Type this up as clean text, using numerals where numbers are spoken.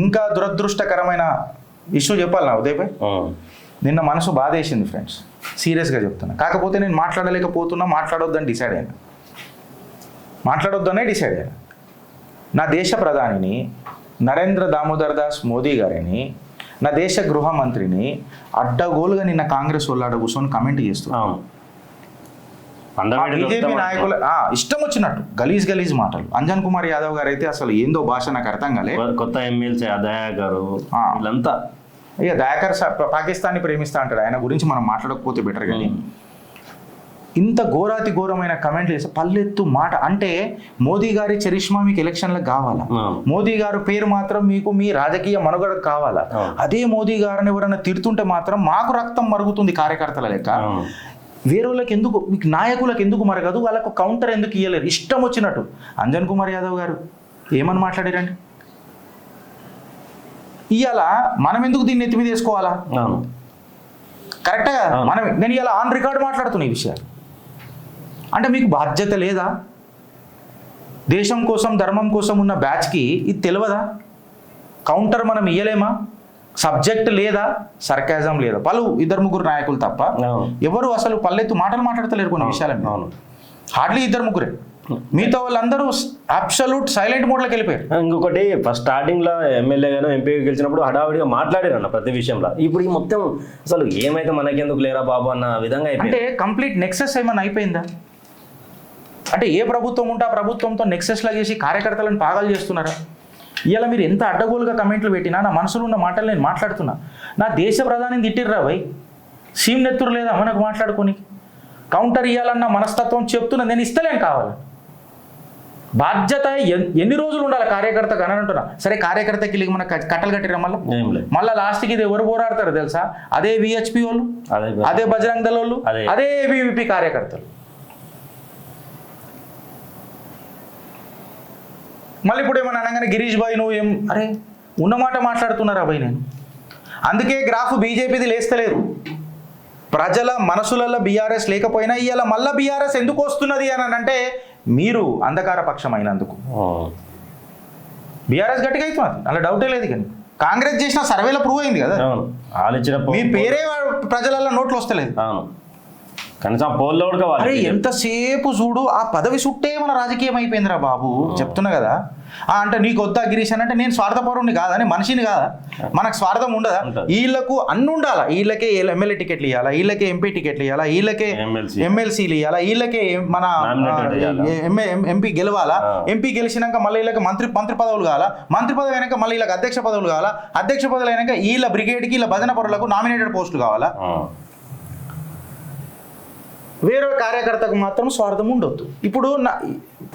ఇంకా దురదృష్టకరమైన ఇష్యూ చెప్పాలి నా ఉదయ్ భాయ్, నిన్న మనసు బాధేసింది ఫ్రెండ్స్, సీరియస్గా చెప్తున్నా. కాకపోతే నేను మాట్లాడలేకపోతున్నా, మాట్లాడొద్దని డిసైడ్ అయ్యాను. మాట్లాడొద్దనే డిసైడ్ అయ్యాను. నా దేశ ప్రధానిని నరేంద్ర దామోదర్ దాస్ మోదీ గారిని, నా దేశ గృహ మంత్రిని అడ్డగోలుగా నిన్న కాంగ్రెస్ వాళ్ళాడ కూర్చొని కమెంట్ చేస్తున్నాను. బీజేపీ నాయకుల ఇష్టం వచ్చినట్టు గలీజ్ మాటలు. అంజన్ కుమార్ యాదవ్ గారు అయితే అసలు ఏందో భాష నాకు అర్థం కాలే. కొత్త ఎమ్మెల్సీ దయా గారు వీళ్ళంతా ఇక దయాకర్ పాకిస్తాన్ని ప్రేమిస్తా అంటాడు, ఆయన గురించి మనం మాట్లాడకపోతే బెటర్. కానీ ఇంత ఘోరాతి ఘోరమైన కమెంట్లు చేస్తే పల్లెత్తు మాట అంటే మోదీ గారి చరిష్మా మీకు ఎలక్షన్లకు కావాలా? మోదీ గారు పేరు మాత్రం మీకు మీ రాజకీయ మనుగడకు కావాలా? అదే మోదీ గారిని ఎవరైనా తిడుతుంటే మాత్రం మాకు రక్తం మరుగుతుంది కార్యకర్తల లెక్క. వేరేళ్ళకి ఎందుకు, మీకు నాయకులకు ఎందుకు మరగదు? వాళ్ళకు కౌంటర్ ఎందుకు ఇవ్వలేరు? ఇష్టం వచ్చినట్టు. అంజన్ కుమార్ యాదవ్ గారు ఏమని మాట్లాడారండి? ఇవాళ మనం ఎందుకు దీన్ని ఎత్తి మీద వేసుకోవాలా? కరెక్ట్గా నేను ఇలా ఆన్ రికార్డ్ మాట్లాడుతున్నా ఈ విషయాలు. అంటే మీకు బాధ్యత లేదా? దేశం కోసం ధర్మం కోసం ఉన్న బ్యాచ్కి ఇది తెలియదా? కౌంటర్ మనం ఇయ్యలేమా? సబ్జెక్ట్ లేదా? సర్కాజం లేదా? ఇద్దరు ముగ్గురు నాయకులు తప్ప ఎవరు అసలు పల్లెత్తు మాటలు మాట్లాడతలేరు కొన్ని విషయాలు. హార్డ్లీ ఇద్దరు ముగ్గురే, మిగతా వాళ్ళందరూ అబ్సల్యూట్ సైలెంట్ మోడ్లోకి వెళ్ళిపోయారు. ఇంకొకటి ఫస్ట్ స్టార్టింగ్ లో ఎమ్మెల్యే గాను ఎంపీ గెలిచినప్పుడు హడావిడిగా మాట్లాడారన్న ప్రతి విషయంలో. ఇప్పుడు ఈ మొత్తం అసలు ఏమైతే మనకెందుకు లేరా బాబు అన్న విధంగా అంటే కంప్లీట్ నెక్సెస్ ఏమన్నా అయిపోయిందా? అంటే ఏ ప్రభుత్వం ఉంటే ఆ ప్రభుత్వంతో నెక్సెస్ లా చేసి కార్యకర్తలను పాగాలు చేస్తున్నారా? ఇవాళ మీరు ఎంత అడ్డగోలుగా కమెంట్లు పెట్టినా నా మనసులో ఉన్న మాటలు నేను మాట్లాడుతున్నా. నా దేశ ప్రధానిని తిట్టిర్రా భయ్, సీమ్ నెత్తురు లేదా మనకు మాట్లాడుకొని? కౌంటర్ ఇవ్వాలన్న మనస్తత్వం చెప్తున్నా, నేను ఇస్తలేను కావాలి. బాధ్యత ఎన్ని రోజులు ఉండాలి కార్యకర్తకు అని అంటున్నా. సరే కార్యకర్తకి మన కట్టలు కట్టిరా మళ్ళీ లాస్ట్కి ఇది ఎవరు పోరాడతారు తెలుసా? అదే విహెచ్పి వాళ్ళు, అదే బజరంగ్ దళ వాళ్ళు, అదే ఏబీవీపీ కార్యకర్తలు. మళ్ళీ ఇప్పుడు ఏమన్నా అనగానే గిరీష్ భాయ్ నువ్వు ఏం, అరే ఉన్నమాట మాట్లాడుతున్నారా భయ్ నేను. అందుకే గ్రాఫ్ బీజేపీది లేస్తలేదు. ప్రజల మనసులలో బీఆర్ఎస్ లేకపోయినా ఇవాళ మళ్ళీ బీఆర్ఎస్ ఎందుకు వస్తున్నది అని అంటే మీరు అంధకార పక్షం అయినందుకు. బీఆర్ఎస్ గట్టిగా అవుతున్నది, అలా డౌటే లేదు. కానీ కాంగ్రెస్ చేసిన సర్వేలో ప్రూవ్ అయింది కదా, మీ పేరే ప్రజలలో నోట్లు వస్తలేదు. కనీసం పోల్లో కూడా కావాలి. అరే ఎంతసేపు చూడు ఆ పదవి చుట్టే మన రాజకీయం అయిపోయిందిరా బాబు. చెప్తున్నా కదా, అంటే నీకు వద్దా గిరీష్ అని అంటే నేను స్వార్థపరుని కాదని, మనిషిని కాదా? మనకు స్వార్థం ఉండదా? వీళ్ళకు అన్ని ఉండాలా, వీళ్ళకే ఎమ్మెల్యే టికెట్లు ఇవ్వాలా, వీళ్ళకే ఎంపీ టికెట్లు ఇవ్వాలా, వీళ్ళకే ఎమ్మెల్సీలు ఇవ్వాలా, వీళ్ళకే మన ఎంపీ గెలవాలా, ఎంపీ గెలిచినాక మళ్ళీ వీళ్ళకి మంత్రి పదవులు కావాలా, మంత్రి పదవి అయినాక మళ్ళీ వీళ్ళకి అధ్యక్ష పదవులు కావాలా, అధ్యక్ష పదవులు అయినాక వీళ్ళ బ్రిగేడ్కి వీళ్ళ భజన పరులకు నామినేటెడ్ పోస్టులు కావాలా. వేరే కార్యకర్తకు మాత్రం స్వార్థం ఉండొద్దు. ఇప్పుడు